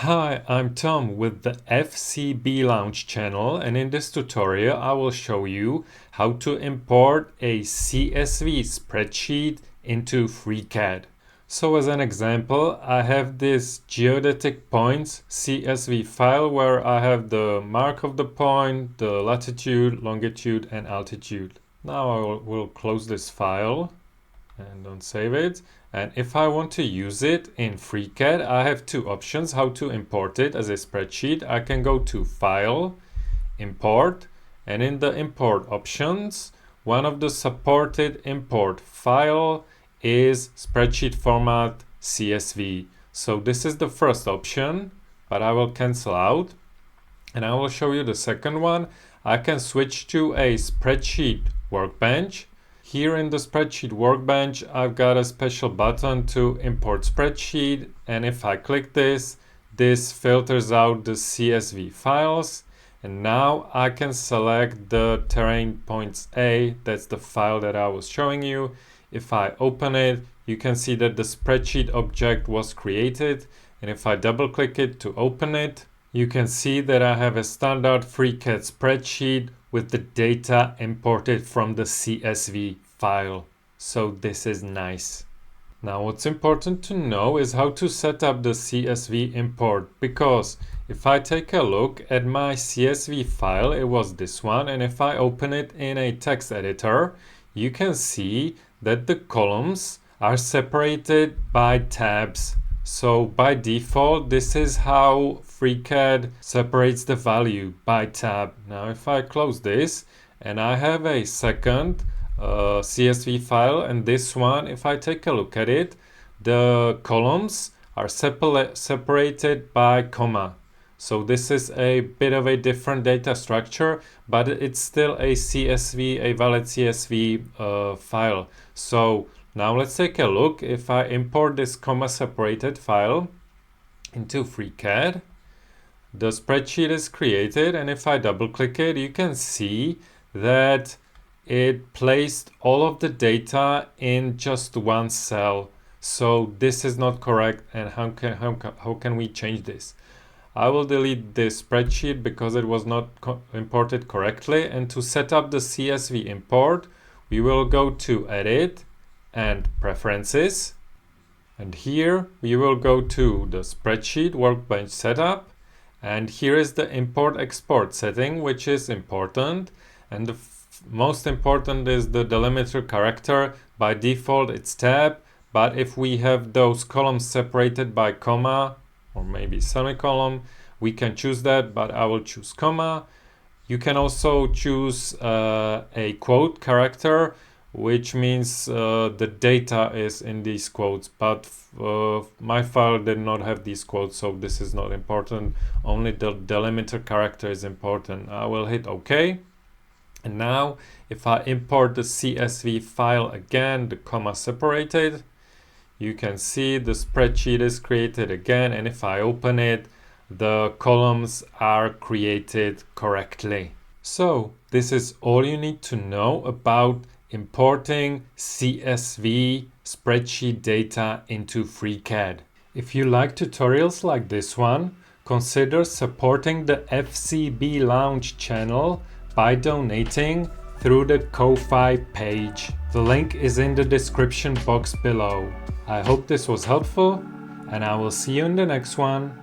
Hi, I'm Tom with the FCB Launch channel, and in this tutorial I will show you how to import a CSV spreadsheet into FreeCAD. So as an example, I have this geodetic points CSV file where I have the mark of the point, the latitude, longitude and altitude. Now I will close this file and don't save it. And if I want to use it in FreeCAD, I have two options how to import it as a spreadsheet. I can go to File, Import, and in the import options, one of the supported import file is spreadsheet format CSV. So this is the first option, but I will cancel out. And I will show you the second one. I can switch to a spreadsheet workbench. Here in the spreadsheet workbench, I've got a special button to import spreadsheet. And if I click this, this filters out the CSV files. And now I can select the terrain points A. That's the file that I was showing you. If I open it, you can see that the spreadsheet object was created. And if I double click it to open it, you can see that I have a standard FreeCAD spreadsheet with the data imported from the CSV file. So this is nice. Now what's important to know is how to set up the CSV import, because if I take a look at my CSV file, it was this one, and if I open it in a text editor, you can see that the columns are separated by tabs. So by default, this is how FreeCAD separates the value by tab. Now if I close this and I have a second CSV file, and this one, if I take a look at it, the columns are separated by comma. So this is a bit of a different data structure, but it's still a CSV, a valid CSV file. So now let's take a look. If I import this comma separated file into FreeCAD, the spreadsheet is created, and if I double click it, you can see that it placed all of the data in just one cell. So this is not correct, and how can we change this? I will delete this spreadsheet because it was not imported correctly, and to set up the CSV import, we will go to Edit and Preferences, and here we will go to the Spreadsheet Workbench Setup, and here is the Import Export setting, which is important, and the most important is the delimiter character. By default it's tab, but if we have those columns separated by comma or maybe semicolon, we can choose that, but I will choose comma. You can also choose a quote character, which means the data is in these quotes, but my file did not have these quotes, so this is not important. Only the delimiter character is important. I will hit OK. And now if I import the CSV file again, the comma separated, you can see the spreadsheet is created again, and if I open it, the columns are created correctly. So this is all you need to know about importing CSV spreadsheet data into FreeCAD. If you like tutorials like this one, consider supporting the FCB Launch channel by donating through the Ko-Fi page. The link is in the description box below. I hope this was helpful, and I will see you in the next one.